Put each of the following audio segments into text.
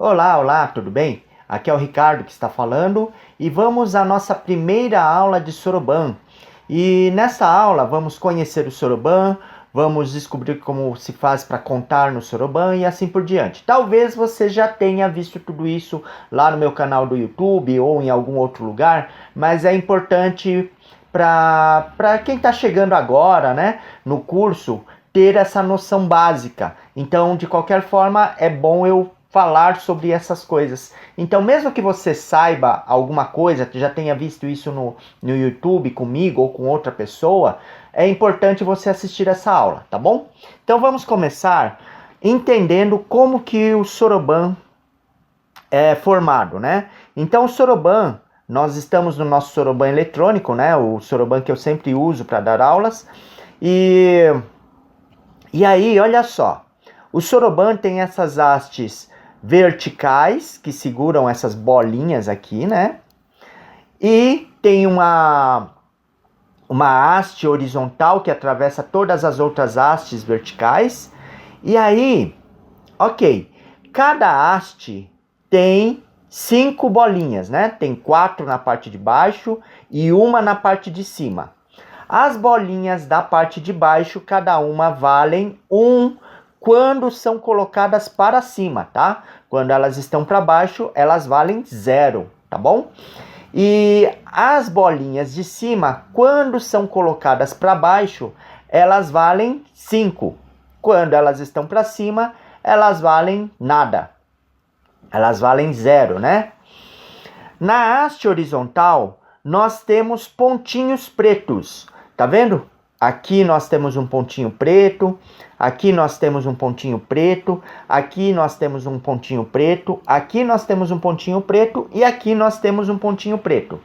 Olá, olá, tudo bem? Aqui é o Ricardo que está falando e vamos à nossa primeira aula de Soroban. E nessa aula vamos conhecer o Soroban, vamos descobrir como se faz para contar no Soroban e assim por diante. Talvez você já tenha visto tudo isso lá no meu canal do YouTube ou em algum outro lugar, mas é importante para quem está chegando agora, né, no curso, ter essa noção básica. Então, de qualquer forma, é bom eu falar sobre essas coisas. Então, mesmo que você saiba alguma coisa, que já tenha visto isso no YouTube comigo ou com outra pessoa, é importante você assistir essa aula, tá bom? Então, vamos começar entendendo como que o Soroban é formado, né? Então, o Soroban, nós estamos no nosso Soroban eletrônico, né? O Soroban que eu sempre uso para dar aulas. E aí, olha só, o Soroban tem essas hastes verticais que seguram essas bolinhas aqui, né? E tem uma haste horizontal que atravessa todas as outras hastes verticais. E aí, ok, cada haste tem 5 bolinhas, né? Tem 4 na parte de baixo e uma na parte de cima. As bolinhas da parte de baixo, cada uma valem 1 quando são colocadas para cima, tá? Quando elas estão para baixo, elas valem 0, tá bom? E as bolinhas de cima, quando são colocadas para baixo, elas valem 5. Quando elas estão para cima, elas valem nada. Elas valem 0, né? Na haste horizontal, nós temos pontinhos pretos. Tá vendo? Aqui nós temos um pontinho preto, aqui nós temos um pontinho preto, aqui nós temos um pontinho preto, aqui nós temos um pontinho preto e aqui nós temos um pontinho preto.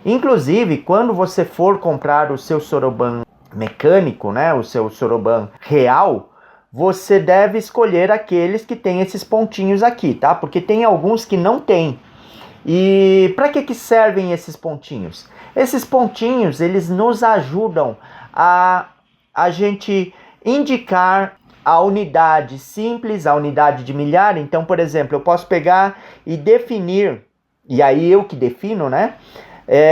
Inclusive, quando você for comprar o seu Soroban mecânico, né, o seu Soroban real, você deve escolher aqueles que têm esses pontinhos aqui, tá? Porque tem alguns que não tem. E para que servem esses pontinhos? Esses pontinhos, eles nos ajudam a gente indicar a unidade simples, a unidade de milhar. Então, por exemplo, eu posso pegar e definir, e aí eu que defino, né?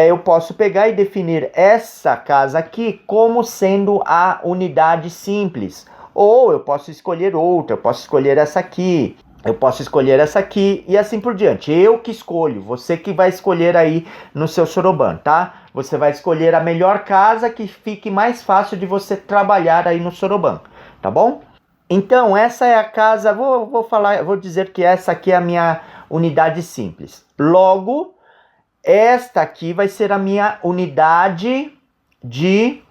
Eu posso pegar e definir essa casa aqui como sendo a unidade simples. Ou eu posso escolher outra, eu posso escolher essa aqui. Eu posso escolher essa aqui e assim por diante. Eu que escolho, você que vai escolher aí no seu Soroban, tá? Você vai escolher a melhor casa que fique mais fácil de você trabalhar aí no Soroban, tá bom? Então, essa é a casa, vou dizer que essa aqui é a minha unidade simples. Logo, esta aqui vai ser a minha unidade de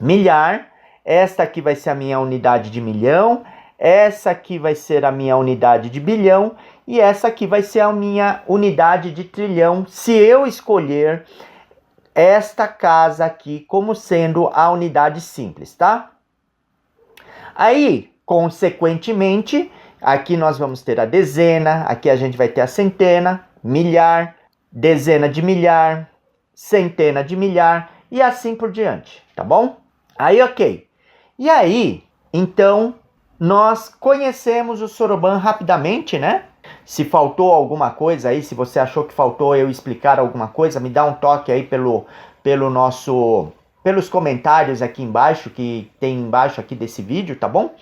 milhar. Esta aqui vai ser a minha unidade de milhão. Essa aqui vai ser a minha unidade de bilhão e essa aqui vai ser a minha unidade de trilhão, se eu escolher esta casa aqui como sendo a unidade simples, tá? Aí, consequentemente, aqui nós vamos ter a dezena, aqui a gente vai ter a centena, milhar, dezena de milhar, centena de milhar e assim por diante, tá bom? Aí, ok. E aí, então, nós conhecemos o Soroban rapidamente, né? Se faltou alguma coisa aí, se você achou que faltou eu explicar alguma coisa, me dá um toque aí pelos comentários aqui embaixo, que tem embaixo aqui desse vídeo, tá bom?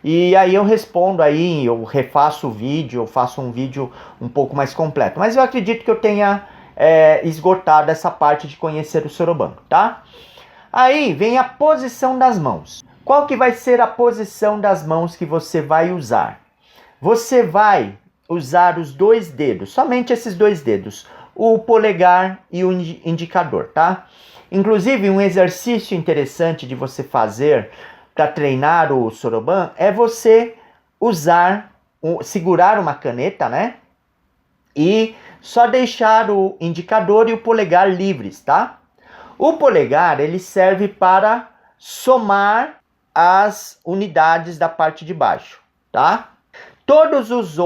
E aí eu respondo aí, eu refaço o vídeo, eu faço um vídeo um pouco mais completo. Mas eu acredito que eu tenha esgotado essa parte de conhecer o Soroban, tá? Aí vem a posição das mãos. Qual que vai ser a posição das mãos que você vai usar? Você vai usar os 2 dedos, somente esses 2 dedos, o polegar e o indicador, tá? Inclusive, um exercício interessante de você fazer para treinar o Soroban é você segurar uma caneta, né? E só deixar o indicador e o polegar livres, tá? O polegar, ele serve para somar as unidades da parte de baixo, tá? Todas as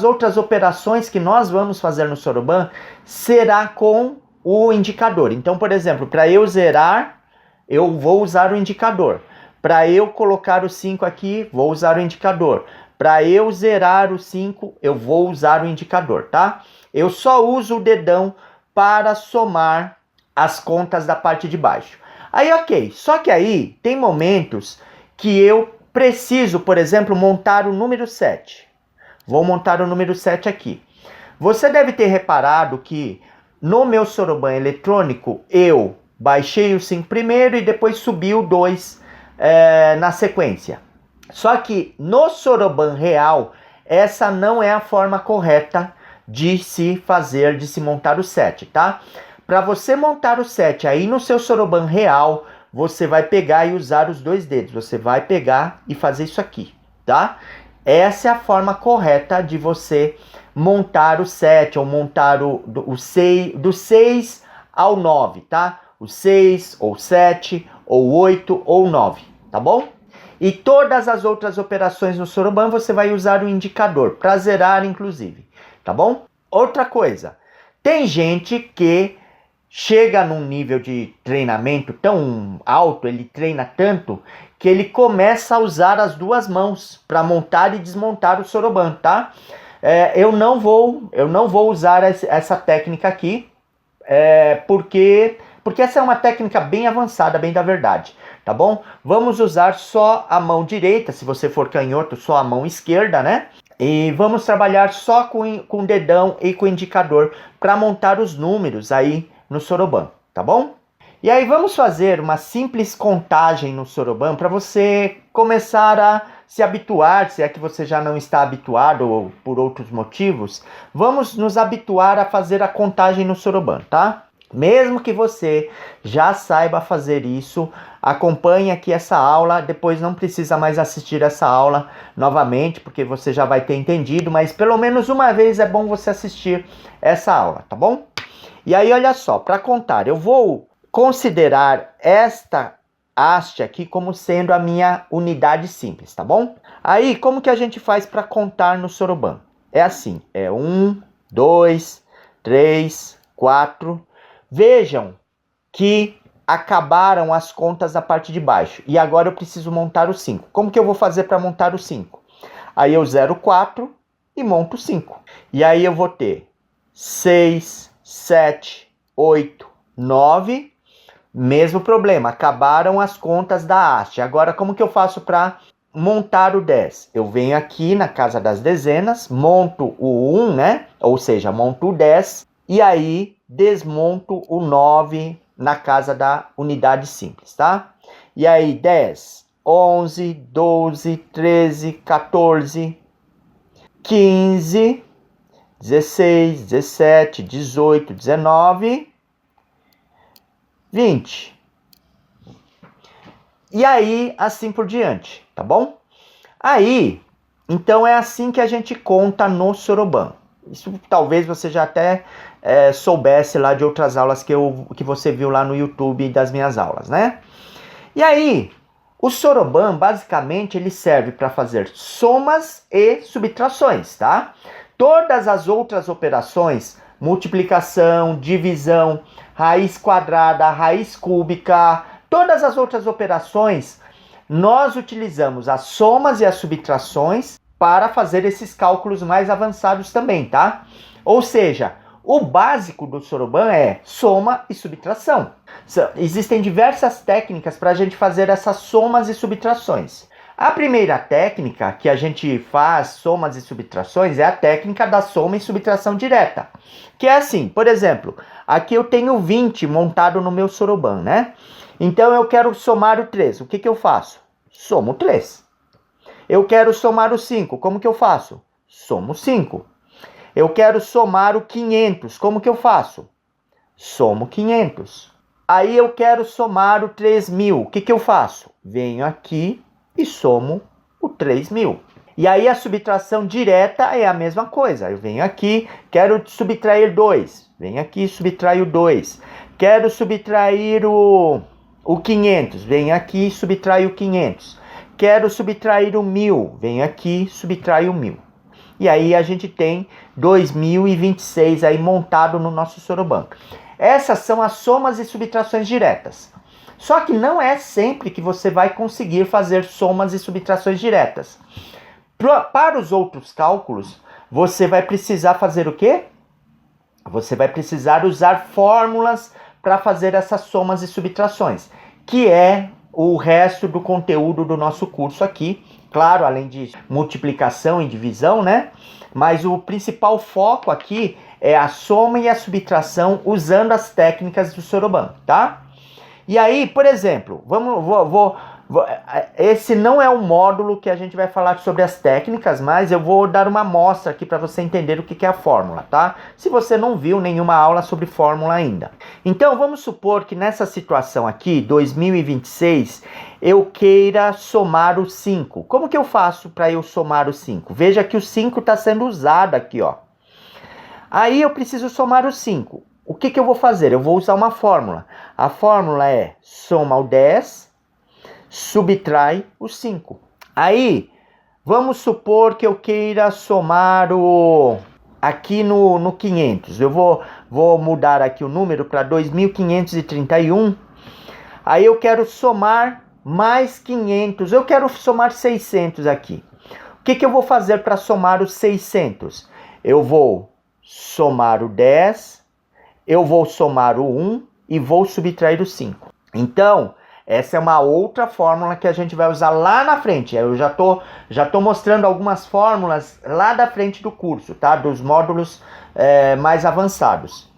outras operações que nós vamos fazer no Soroban será com o indicador. Então, por exemplo, para eu zerar, eu vou usar o indicador. Para eu colocar o 5 aqui, vou usar o indicador. Para eu zerar o 5, eu vou usar o indicador, tá? Eu só uso o dedão para somar as contas da parte de baixo. Aí, ok. Só que aí tem momentos que eu preciso, por exemplo, montar o número 7. Vou montar o número 7 aqui. Você deve ter reparado que no meu Soroban eletrônico, eu baixei o 5 primeiro e depois subi o 2 na sequência. Só que no Soroban real, essa não é a forma correta de se montar o 7, tá? Para você montar o 7 aí no seu Soroban real, você vai pegar e usar os 2 dedos. Você vai pegar e fazer isso aqui, tá? Essa é a forma correta de você montar o 7 ou montar o 6, do 6 ao 9, tá? O 6 ou 7 ou 8 ou 9, tá bom? E todas as outras operações no Soroban você vai usar o indicador, para zerar inclusive, tá bom? Outra coisa, tem gente que chega num nível de treinamento tão alto, ele treina tanto, que ele começa a usar as 2 mãos para montar e desmontar o Soroban, tá? Eu não vou usar essa técnica aqui, porque essa é uma técnica bem avançada, bem da verdade, tá bom? Vamos usar só a mão direita, se você for canhoto, só a mão esquerda, né? E vamos trabalhar só com o dedão e com o indicador para montar os números aí no Soroban, tá bom? E aí vamos fazer uma simples contagem no Soroban para você começar a se habituar, se é que você já não está habituado ou por outros motivos, vamos nos habituar a fazer a contagem no Soroban, tá? Mesmo que você já saiba fazer isso, acompanhe aqui essa aula, depois não precisa mais assistir essa aula novamente, porque você já vai ter entendido, mas pelo menos uma vez é bom você assistir essa aula, tá bom? E aí, olha só, para contar, eu vou considerar esta haste aqui como sendo a minha unidade simples, tá bom? Aí, como que a gente faz para contar no Soroban? É assim, 1, 2, 3, 4... Vejam que acabaram as contas da parte de baixo. E agora eu preciso montar o 5. Como que eu vou fazer para montar o 5? Aí eu zero 4 e monto 5. E aí eu vou ter 6, 7, 8, 9. Mesmo problema, acabaram as contas da haste. Agora como que eu faço para montar o 10? Eu venho aqui na casa das dezenas, monto o 1, né? Ou seja, monto o 10 e aí desmonto o 9 na casa da unidade simples, tá? E aí 10, 11, 12, 13, 14, 15, 16, 17, 18, 19, 20. E aí, assim por diante, tá bom? Aí, então é assim que a gente conta no Soroban. Isso talvez você já até soubesse lá de outras aulas que você viu lá no YouTube das minhas aulas, né? E aí, o Soroban, basicamente, ele serve para fazer somas e subtrações, tá? Todas as outras operações, multiplicação, divisão, raiz quadrada, raiz cúbica, todas as outras operações, nós utilizamos as somas e as subtrações para fazer esses cálculos mais avançados também, tá? Ou seja, o básico do Soroban é soma e subtração. Existem diversas técnicas para a gente fazer essas somas e subtrações. A primeira técnica que a gente faz somas e subtrações é a técnica da soma e subtração direta. Que é assim, por exemplo, aqui eu tenho 20 montado no meu Soroban, né? Então eu quero somar o 3. O que eu faço? Somo 3. Eu quero somar o 5. Como que eu faço? Somo 5. Eu quero somar o 500. Como que eu faço? Somo 500. Aí eu quero somar o 3.000. O que eu faço? Venho aqui e somo o 3.000. E aí a subtração direta é a mesma coisa. Eu venho aqui, quero subtrair 2. Venho aqui e subtraio 2. Quero subtrair o 500. Venho aqui e subtraio o 500. Quero subtrair o 1.000. Venho aqui e subtraio o 1.000. E aí a gente tem 2026 aí montado no nosso Soroban. Essas são as somas e subtrações diretas. Só que não é sempre que você vai conseguir fazer somas e subtrações diretas. Para os outros cálculos, você vai precisar fazer o quê? Você vai precisar usar fórmulas para fazer essas somas e subtrações, que é o resto do conteúdo do nosso curso aqui. Claro, além de multiplicação e divisão, né? Mas o principal foco aqui é a soma e a subtração usando as técnicas do Soroban, tá? E aí, por exemplo, esse não é um módulo que a gente vai falar sobre as técnicas, mas eu vou dar uma amostra aqui para você entender o que é a fórmula, tá? Se você não viu nenhuma aula sobre fórmula ainda. Então, vamos supor que nessa situação aqui, 2026, eu queira somar o 5. Como que eu faço para eu somar o 5? Veja que o 5 está sendo usado aqui, ó. Aí eu preciso somar o 5. O que eu vou fazer? Eu vou usar uma fórmula. A fórmula é soma o 10, subtrai o 5. Aí, vamos supor que eu queira somar aqui no 500. Eu vou mudar aqui o número para 2531. Aí eu quero somar mais 500. Eu quero somar 600 aqui. O que eu vou fazer para somar os 600? Eu vou somar o 10, eu vou somar o 1 e vou subtrair o 5. Então, essa é uma outra fórmula que a gente vai usar lá na frente. Eu já tô mostrando algumas fórmulas lá da frente do curso, tá? Dos módulos mais avançados.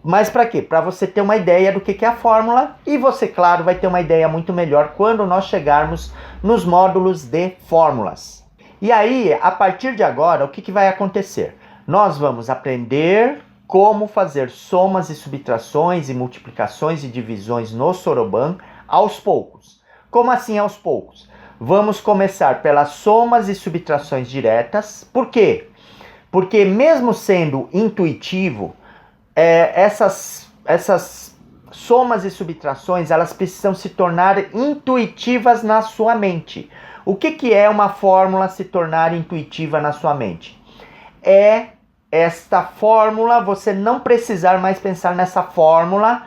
Mas para quê? Para você ter uma ideia do que é a fórmula e você, claro, vai ter uma ideia muito melhor quando nós chegarmos nos módulos de fórmulas. E aí, a partir de agora, o que vai acontecer? Nós vamos aprender como fazer somas e subtrações e multiplicações e divisões no Soroban aos poucos. Como assim aos poucos? Vamos começar pelas somas e subtrações diretas. Por quê? Porque mesmo sendo intuitivo, essas somas e subtrações, elas precisam se tornar intuitivas na sua mente. O que é uma fórmula se tornar intuitiva na sua mente? É esta fórmula, você não precisar mais pensar nessa fórmula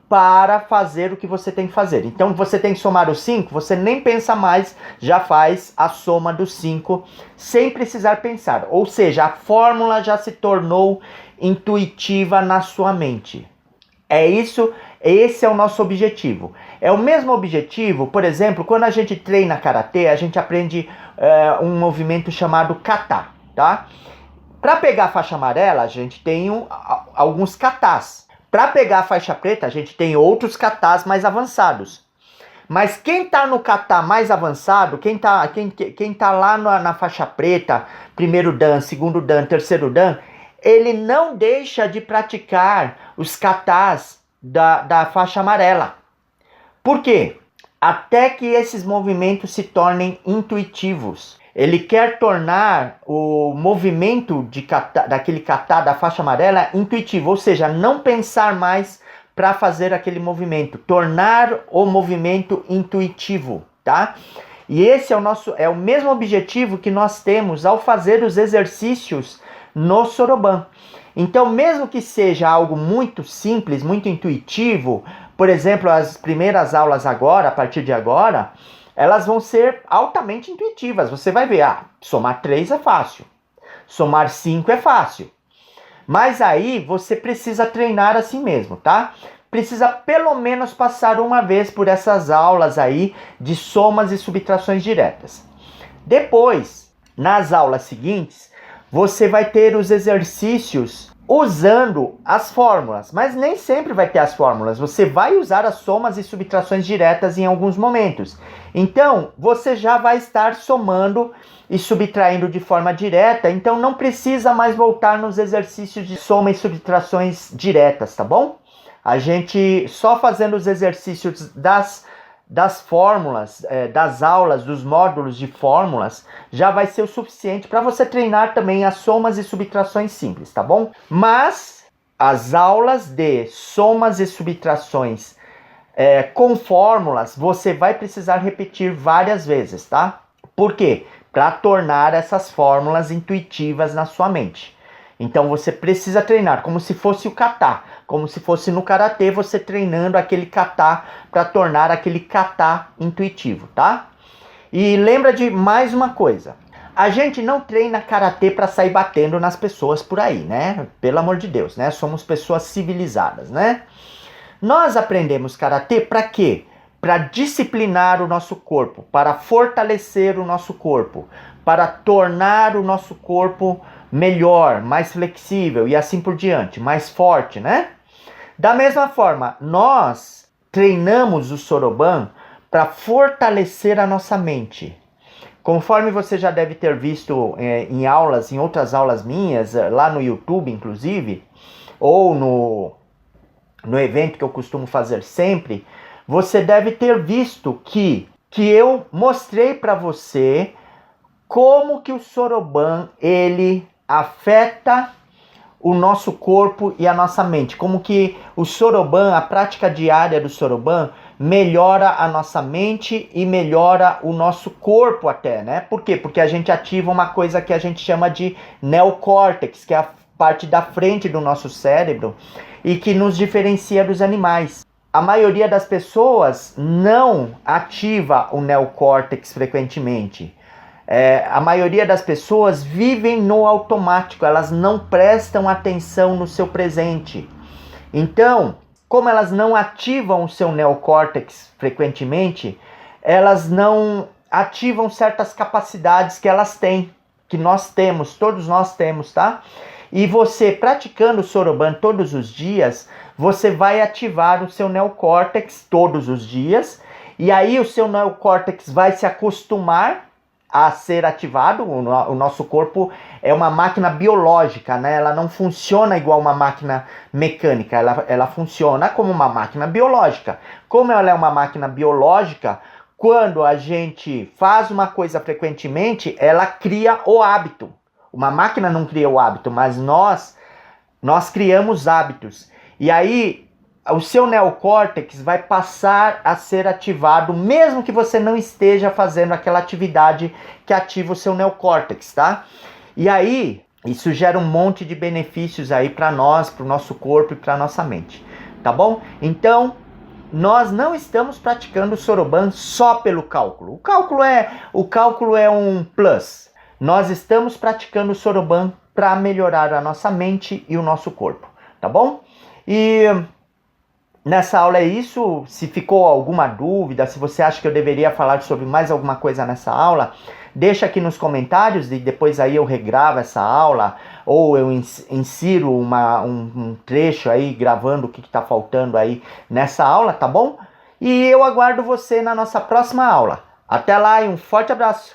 para fazer o que você tem que fazer. Então, você tem que somar o 5, você nem pensa mais, já faz a soma do 5 sem precisar pensar. Ou seja, a fórmula já se tornou intuitiva na sua mente. É isso, esse é o nosso objetivo. É o mesmo objetivo, por exemplo, quando a gente treina karatê, a gente aprende um movimento chamado kata, tá? Para pegar a faixa amarela, a gente tem alguns katas. Para pegar a faixa preta, a gente tem outros katas mais avançados. Mas quem está no kata mais avançado, quem tá lá na faixa preta, primeiro dan, segundo dan, terceiro dan, ele não deixa de praticar os katas da faixa amarela. Por quê? Até que esses movimentos se tornem intuitivos. Ele quer tornar o movimento daquele kata da faixa amarela intuitivo, ou seja, não pensar mais para fazer aquele movimento, tornar o movimento intuitivo, tá? E esse é o mesmo objetivo que nós temos ao fazer os exercícios no Soroban. Então, mesmo que seja algo muito simples, muito intuitivo, por exemplo, as primeiras aulas agora, a partir de agora, elas vão ser altamente intuitivas. Você vai ver, somar 3 é fácil, somar 5 é fácil. Mas aí você precisa treinar assim mesmo, tá? Precisa pelo menos passar uma vez por essas aulas aí de somas e subtrações diretas. Depois, nas aulas seguintes, você vai ter os exercícios usando as fórmulas, mas nem sempre vai ter as fórmulas. Você vai usar as somas e subtrações diretas em alguns momentos. Então, você já vai estar somando e subtraindo de forma direta, então não precisa mais voltar nos exercícios de soma e subtrações diretas, tá bom? A gente só fazendo os exercícios das fórmulas, das aulas, dos módulos de fórmulas, já vai ser o suficiente para você treinar também as somas e subtrações simples, tá bom? Mas as aulas de somas e subtrações com fórmulas, você vai precisar repetir várias vezes, tá? Por quê? Para tornar essas fórmulas intuitivas na sua mente. Então você precisa treinar como se fosse o kata, como se fosse no karatê, você treinando aquele kata para tornar aquele kata intuitivo, tá? E lembra de mais uma coisa. A gente não treina karatê para sair batendo nas pessoas por aí, né? Pelo amor de Deus, né? Somos pessoas civilizadas, né? Nós aprendemos karatê para quê? Para disciplinar o nosso corpo, para fortalecer o nosso corpo, para tornar o nosso corpo melhor, mais flexível e assim por diante, mais forte, né? Da mesma forma, nós treinamos o Soroban para fortalecer a nossa mente. Conforme você já deve ter visto em aulas, em outras aulas minhas, lá no YouTube inclusive, ou no evento que eu costumo fazer sempre, você deve ter visto que eu mostrei para você como que o Soroban ele afeta o nosso corpo e a nossa mente, como que o Soroban, a prática diária do Soroban, melhora a nossa mente e melhora o nosso corpo até, né? Por quê? Porque a gente ativa uma coisa que a gente chama de neocórtex, que é a parte da frente do nosso cérebro e que nos diferencia dos animais. A maioria das pessoas não ativa o neocórtex frequentemente. A maioria das pessoas vivem no automático, elas não prestam atenção no seu presente. Então, como elas não ativam o seu neocórtex frequentemente, elas não ativam certas capacidades que elas têm, que nós temos, todos nós temos, tá? E você praticando o Soroban todos os dias, você vai ativar o seu neocórtex todos os dias, e aí o seu neocórtex vai se acostumar a ser ativado. O nosso corpo é uma máquina biológica, né? Ela não funciona igual uma máquina mecânica, ela funciona como uma máquina biológica. Como ela é uma máquina biológica, quando a gente faz uma coisa frequentemente, ela cria o hábito. Uma máquina não cria o hábito, mas nós criamos hábitos. E aí o seu neocórtex vai passar a ser ativado, mesmo que você não esteja fazendo aquela atividade que ativa o seu neocórtex, tá? E aí, isso gera um monte de benefícios aí para nós, para o nosso corpo e para nossa mente, tá bom? Então, nós não estamos praticando o Soroban só pelo cálculo. O cálculo é um plus. Nós estamos praticando o Soroban para melhorar a nossa mente e o nosso corpo, tá bom? E nessa aula é isso. Se ficou alguma dúvida, se você acha que eu deveria falar sobre mais alguma coisa nessa aula, deixa aqui nos comentários e depois aí eu regravo essa aula, ou eu insiro um trecho aí gravando o que está faltando aí nessa aula, tá bom? E eu aguardo você na nossa próxima aula. Até lá e um forte abraço!